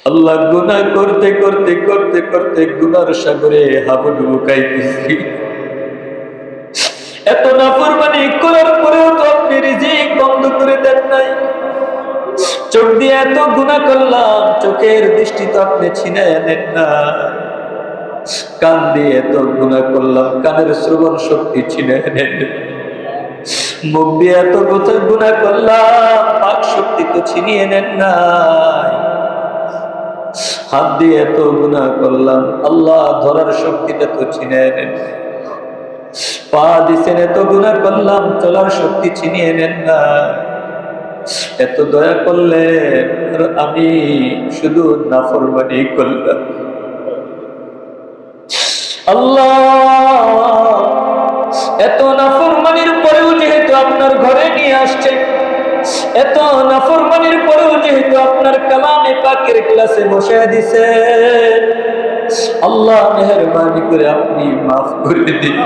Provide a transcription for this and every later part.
আল্লাহ গুনাহ করতে করতে করতে করতে গুনার সাগরে হাবুডুবু খাইতেছি। এত নাফরমানি করার পরেও তো আপনি রিজিক বন্ধ করে দেন নাই। চোখ দিয়ে এত গুনাহ করলাম, চোখের দৃষ্টি তো আপনি ছিনায় নেন না। কান দিয়ে এত গুনাহ করলাম, কানের শ্রবণ শক্তি ছিনায় নেন। মুখ দিয়ে এত গুনাহ করলাম, বাক শক্তি তো ছিনিয়ে নেন নাই। হাত দিয়ে এত গুনাহ করলাম, আল্লাহ ধরার শক্তিটা তো ছিনিয়ে নেন। পা দিছেন, এত গুনাহ করলাম, চলার শক্তি ছিনিয়ে নেন না। এত দয়া করলেন, আর আমি শুধু নাফরমানি করলাম। আল্লাহ, এত নাফরমানির পরেও যেহেতু আপনার ঘরে নিয়ে আসছেন, এত নাফরমানির পরেও যেহেতু আপনার কালামে পাকের ক্লাসে বসে দিছেন, আল্লাহ মেহেরবানি করে আপনি মাফ করে দিন।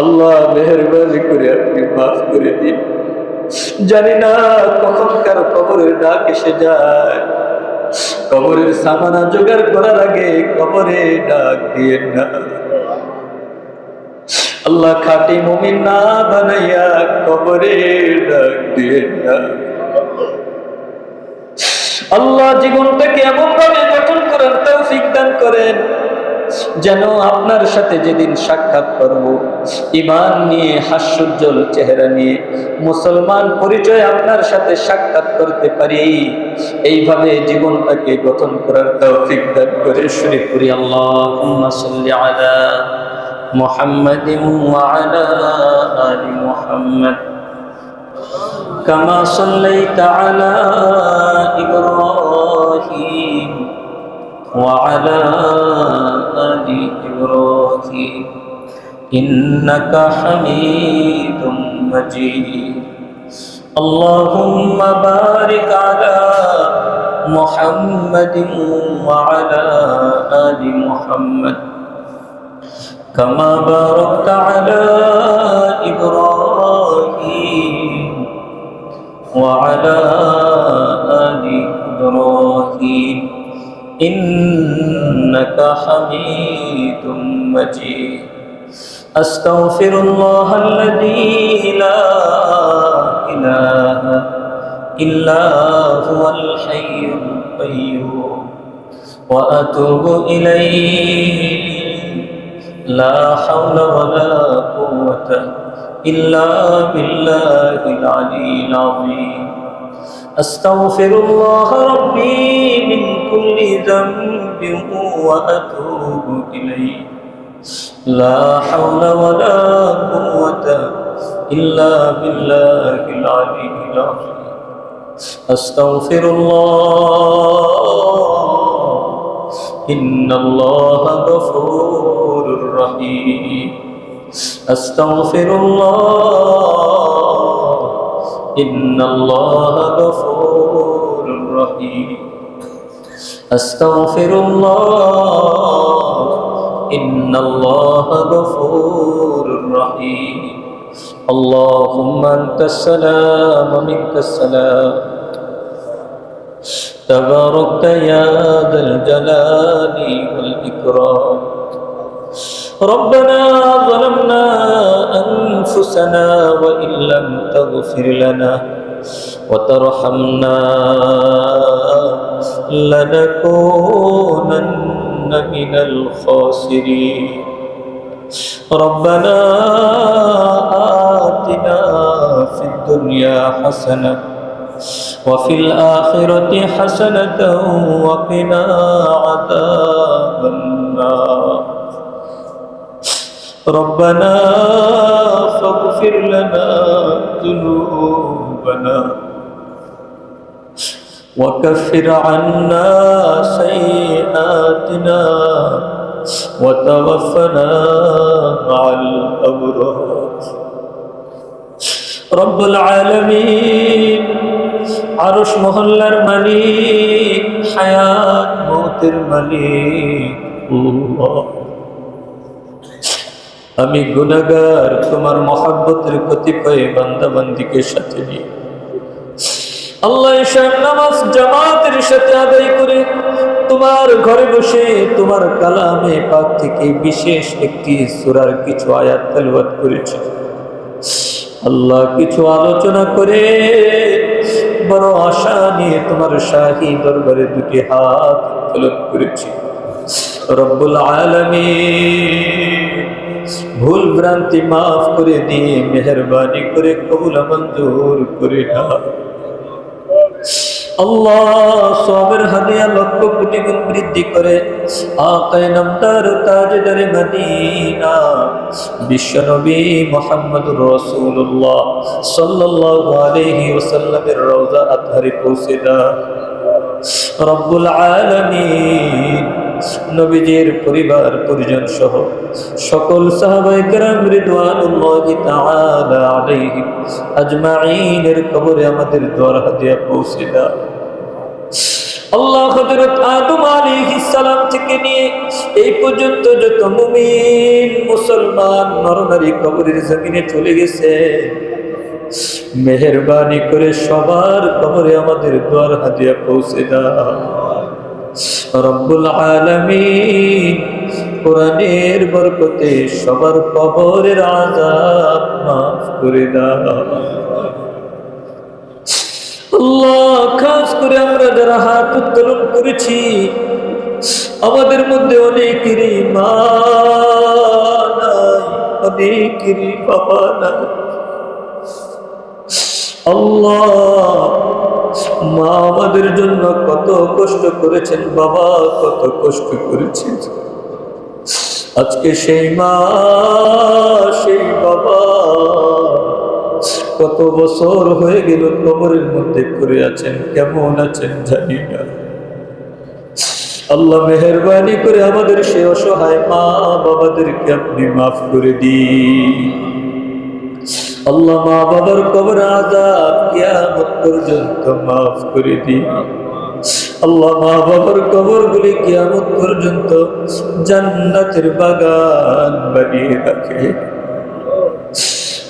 আল্লাহ মেহেরবানি করে আপনি মাফ করে দিন। জানি না কখন কার কবরের ডাক এসে যায়, কবরের সামানা জোগাড় করার আগে কবরে ডাক দিয়ে না। আল্লাহ খাঁটি মুমিন না বানাইয়া কবরে ডাক দিয়ে না। আল্লাহ জীবনটাকে এমন ভাবে গঠন করার তৌফিক দান করেন যেন আপনার সাথে যেদিন সাক্ষাৎ করব, ঈমান নিয়ে, হাস্যোজ্জ্বল চেহারা নিয়ে, মুসলমান পরিচয় আপনার সাথে সাক্ষাৎ করতে পারি। এইভাবে জীবনটাকে গঠন করার তৌফিক দান করে শুরু করি। আল্লাহুম্মা সাল্লি আলা মুহাম্মাদিন ওয়া আলা আলি মুহাম্মাদ কামা সাল্লাইতা আলা ইব্রাহিম وعلى آل إبراهيم إنك حميد مجيد اللهم بارك على محمد وعلى آل محمد كما باركت على إبراهيم وعلى آل إبراهيم إنك حميد مجيد أستغفر الله الذي لا إله إلا هو الحي القيوم وأتوب إليه لا حول ولا قوة إلا بالله العلي العظيم أستغفر الله ربي من كل ذنب وأتوب إليه لا حول ولا قوة إلا بالله العلي العظيم أستغفر الله إن الله غفور رحيم أستغفر الله إن الله غفور رحيم أستغفر الله إن الله غفور رحيم اللهم أنت السلام ومنك السلام تباركت يا ذا الجلال والإكرام ربنا ظلمنا أنفسنا وإن لم تغفر لنا وترحمنا لنكونن من الخاسرين ربنا آتنا في الدنيا حسنة وفي الآخرة حسنة وقنا عذاب النار ربنا فاغفر لنا ذنوبنا وكفر عنا سيئاتنا وتوفنا مع الأبرار رب العالمين عرش মহল্লার মালিক হায়াত মউতের মালিক আল্লাহ আমি গুনাহগার তোমার মহব্বতের কতিপয় বান্দা বান্দিকে সাথে নিয়ে আল্লাহ ঈশার নামাজ জামাতের সাথে আদায় করে তোমার ঘরে বসে তোমার কালামে পাক থেকে বিশেষ একটি সূরার কিছু আয়াত তেলাওয়াত করেছি। আল্লাহ কিছু আলোচনা করে বড় আশা নিয়ে তোমার শাহী দরবারে দুটি হাত উত্তোলন করেছি। রব্বুল আলামিন ভুল ভ্রান্তি মাফ করে দিয়ে মেহেরবানি করে কবুল মঞ্জুর করে নাও। আল্লাহ সবের হাদিয়া লক্ষ কোটি গুণ বৃদ্ধি করে আকায়ে নামদার তাজদার মদিনা বিশ্বনবী মুহাম্মদুর রাসূলুল্লাহ সাল্লাল্লাহু আলাইহি ওয়াসাল্লামের রওজা আতহারে পৌঁছে দাও। রব্বুল আলামিন নবীজির পরিবার পরিজন সহ সকল সাহাবায়ে কেরাম রিদওয়ানুল্লাহি তাআলা আলাইহিম আজমাইনের কবরে আমাদের দোয়ার হাদিয়া পৌঁছে দাও। আল্লাহ হযরত আদম আলাইহিস সালাম থেকে নিয়ে এই পর্যন্ত যত মুমিন মুসলমান নরনারী কবরের জমিনে চলে গেছে, মেহেরবানি করে সবার কবরে আমাদের দোয়ার হাদিয়া পৌঁছে দাও। রব্বুল আলামিন কোরআনের বরকতে সবার কবরের আযাব মাফ করে দাও। আল্লাহ খাস করে আমরা যারা হাত উত্তোলন করেছি আমাদের মধ্যে অনেকেরই মা নাই, অনেকেরই বাবা নাই। আল্লাহ মা আমাদের জন্য কত কষ্ট করেছেন, বাবা কত কষ্ট করেছেন। আজকে সেই মা সেই বাবা কত বছর হয়ে গেল কবরের মধ্যে পড়ে আছেন, কেমন আছেন জানি না। আল্লাহ মেহেরবানি করে আমাদের সেই অসহায় মা বাবাদেরকে আপনি মাফ করে দিন। আল্লাহ মা বাবার কবর আযাব কিয়ামত পর্যন্ত মাফ করে দিন। আল্লাহ মা বাবার কবরগুলি কিয়ামত পর্যন্ত জান্নাতের বাগান বানিয়ে রাখে।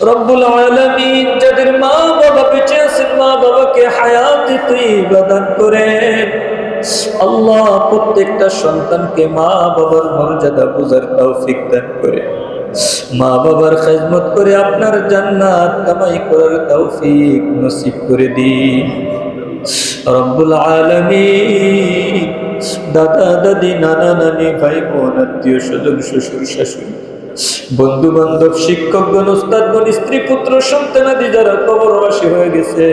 রব্বুল আলামিন যাদের মা বাবা বেঁচে আছেন মা বাবাকে হায়াতে তৈয়বা দান করেন। আল্লাহ প্রত্যেকটা সন্তানকে মা বাবার মর্যাদা বুঝার তৌফিক দান করেন। মা বাবার খেদমত করে আপনার জান্নাত কামাই করার তৌফিক নসিব করে দিন। রব্বুল আলামিন দাদা দাদি নানা নানি ভাই বোন আত্মীয় স্বজন শ্বশুর শাশুড়ি বন্ধু বান্ধব শিক্ষকগণ উস্তাদগণ স্ত্রী পুত্র সন্তানাদি যারা কবরবাসী হয়ে গেছে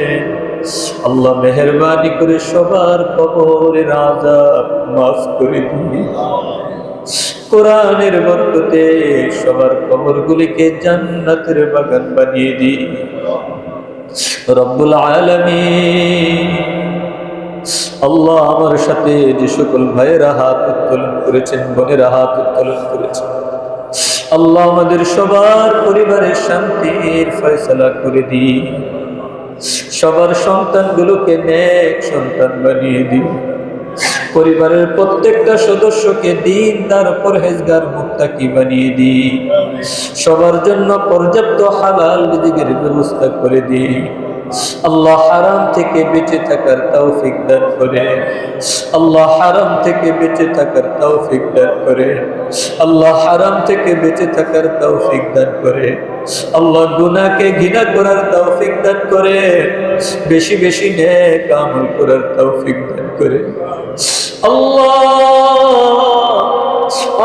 আল্লাহ মেহেরবানি করে সবার কবরের আযাব মাফ করে দিন। কোরআনের বরকতে সবার কবরগুলিকে জান্নাতের বাগান বানিয়ে দিন। রব্বুল আলামিন আল্লাহ আমার সাথে যে সকল ভাইয়েরা হাত উত্তোলন করেছেন বোনেরা হাত উত্তোলন করেছেন আল্লাহ আমাদের সবার পরিবারের শান্তির ফয়সালা করে দিন। সবার সন্তানগুলোকে নেক সন্তান বানিয়ে দিন। পরিবারের প্রত্যেকটা সদস্যকে দিনদার পরহেজগার মুত্তাকি বানিয়ে দিন। সবার জন্য পর্যাপ্ত হালাল রিজিকের ব্যবস্থা করে দিন। আল্লাহ হারাম থেকে বেঁচে থাকার তৌফিক দান করে। আল্লাহ হারাম থেকে বেঁচে থাকার তৌফিক দান করে। আল্লাহ হারাম থেকে বেঁচে থাকার তৌফিক দান করে। আল্লাহ গুনাহকে ঘৃণা করার তৌফিক দান করে। বেশি বেশি নেক আমল করার তৌফিক দান করে। আল্লাহ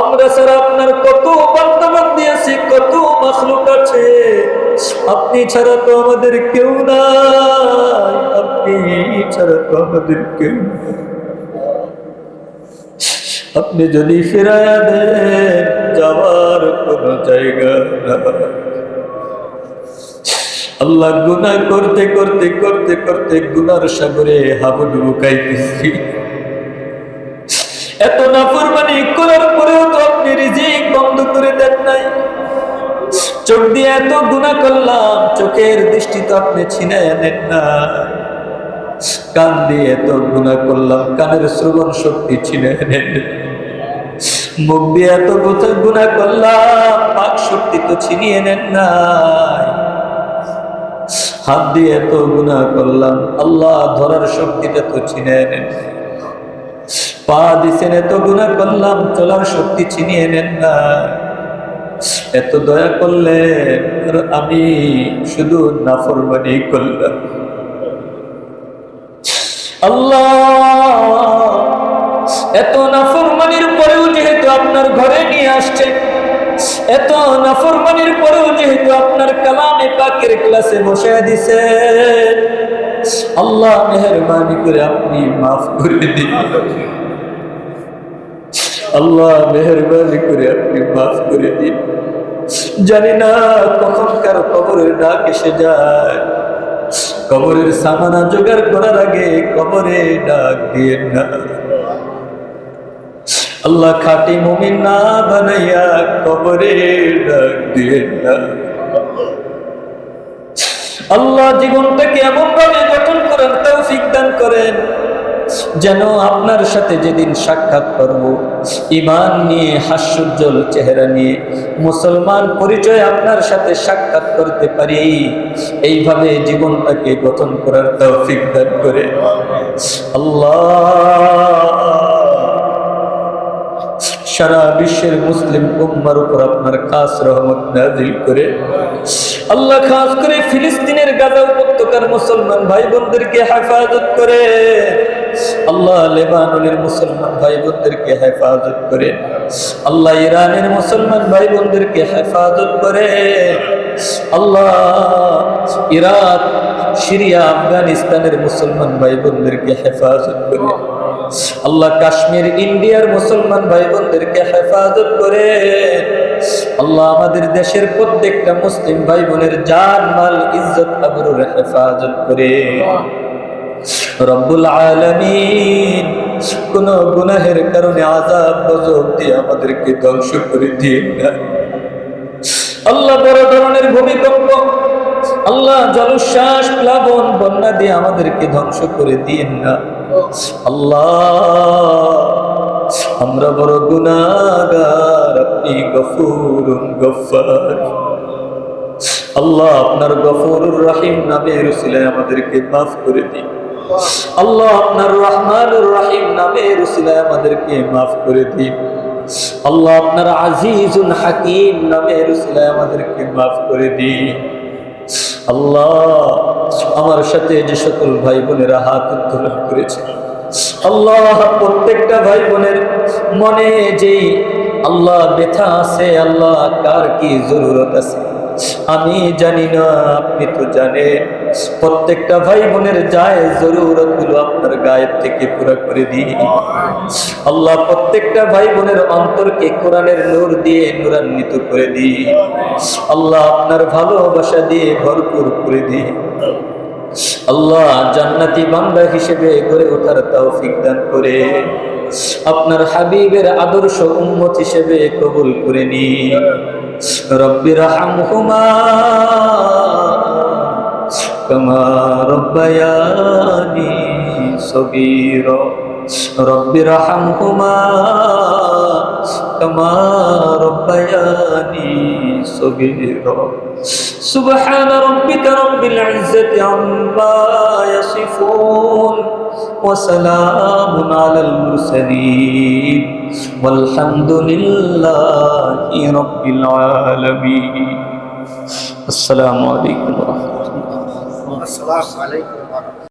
আমরা স্যার আপনার কত বান্দা বান্দি আছে, কত মাখলুক আছে, আপনি ছাড়া তো আমাদের কেউ নাই, আপনি ছাড়া তো আমাদের কেউ নাই। আপনি যদি ফিরায়া দেন যাওয়ার কোনো জায়গা না। আল্লাহ গুনাহ করতে করতে করতে করতে গুনার সাগরে হাবুডুবু খাইতেছি। এত নাফরমানি করার পরেও তো আপনি রিজিক বন্ধ করে দেন নাই। চোখ দিয়ে এত গুনাহ করলাম, চোখের দৃষ্টি তো আপনি ছিনায় নেন না। কান দিয়ে এত গুনাহ করলাম, কানের শ্রবণ শক্তি ছিনায় নেন। মুখ দিয়ে এত গুনাহ করলাম, বাক শক্তি তো ছিনিয়ে নেন নাই। হাত দিয়ে এত গুনাহ করলাম, আল্লাহ ধরার শক্তিটা তো ছিনিয়ে নেন। পা দিছেন, এত গুনাহ করলাম, চলার শক্তি ছিনিয়ে নেন না। এত দয়া করলে আমি শুধু নাফরমানি করলাম। আল্লাহ, এত নাফরমানির পরেও যেহেতু আপনার ঘরে নিয়ে আসছেন, এত নাফরমানির পরেও যেহেতু আপনার কালামে পাকের ক্লাসে বসে দিছেন, আল্লাহ মেহেরবানি করে আপনি মাফ করে দিন। আল্লাহ মেহেরবানি করে আপনি মাফ করে দিন। জানি না কখন কারো কবরের ডাক এসে যায়, কবরের সামানা জোগাড় করার আগে কবরে ডাক দিয়েন না। আল্লাহ খাঁটি মুমিন না বানাইয়া কবরে ডাক দিয়েন না। আল্লাহ জীবনটাকে এমন ভাবে গঠন করার তৌফিক দান করেন যেন আপনার সাথে যেদিন সাক্ষাৎ করব, ঈমান নিয়ে, হাস্যোজ্জ্বল চেহারা নিয়ে, মুসলমান পরিচয় আপনার সাথে সাক্ষাৎ করতে পারি। এইভাবে জীবনটাকে গঠন করার তৌফিক দান করে আল্লাহ সারা বিশ্বের মুসলিম উম্মার উপর আপনার খাস রহমত নাযিল করে। আল্লাহ খাস করে ফিলিস্তিনের গাজা উপত্যকার মুসলমান ভাই বোনদেরকে হেফাজত করে। আল্লাহ লেবাননের মুসলমান ভাই বোনদেরকে হেফাজত করে। আল্লাহ ইরানের মুসলমান ভাই বোনদেরকে হেফাজত করে। আল্লাহ ইরাক, সিরিয়া, আফগানিস্তানের মুসলমান ভাই বোনদেরকে হেফাজত করে। আল্লাহ কাশ্মীর, ইন্ডিয়ার মুসলমান ভাই বোনদেরকে হেফাজত করে। আল্লাহ আমাদের দেশের প্রত্যেকটা মুসলিম ভাই বোনের জান, মাল, ইজ্জত, আবরুর হেফাজত করে। রব্বুল আলামিন, কোন গুনাহের কারণে আযাব গজব দিয়ে আমাদেরকে ধ্বংস করে দিন না। আল্লাহ বড় ধরনের ভূমিকম্প, আল্লাহ জলোচ্ছ্বাস, প্লাবন, বন্যা দিয়ে আমাদেরকে ধ্বংস করে দিন না। আল্লাহ আমরা বড় গুনাহগার, আপনি গফুরুন গফফার। আল্লাহ আপনার গফুরুর রহিম নামের উসিলায় আমাদেরকে মাফ করে দিন। আল্লাহ আপনার রহমানুর রহিম নামের উসিলায় আমাদেরকে মাফ করে দিন। আল্লাহ আপনার আজিজুল হাকিম নামের উসিলায় আমাদেরকে মাফ করে দিন। আল্লাহ আমার সাথে যে সকল ভাই বোনেরা হাত উত্তোলন করেছে, আল্লাহ প্রত্যেকটা ভাই বোনের মনে যেই আল্লাহ ব্যথা আছে, আল্লাহ কার কি জরুরত আছে আমি জানি না, আপনি তো জানেন। প্রত্যেকটা ভাই বোনের যায় জরুরত গুলো আপনার গায়েব থেকে পুরা করে দিন। আল্লাহ প্রত্যেকটা ভাই বোনের অন্তরকে কোরআনের নূর দিয়ে নূরান্বিত করে দিন। আল্লাহ আপনার ভালোবাসা দিয়ে ভরপুর করে দিন। আল্লাহ জান্নাতি বান্দা হিসেবে গড়ে ওঠার তৌফিক দান করে আপনার হাবিবের আদর্শ উম্মত হিসেবে কবুল করে নিন। রব্বির হামহুমা কামা রব্বায়ানি সগীরা। রব্বির হামহুমা কামা রব্বায়ানি সগীরা। সুবহান রাব্বিকা রাব্বিল ইজ্জাতি আম্মা ইয়াসিফুন ওয়া সালামুন আলাল মুরসালিন ওয়ালহামদুলিল্লাহি রাব্বিল আলামিন। আসসালামু আলাইকুম ওয়া রাহমাতুল্লাহ।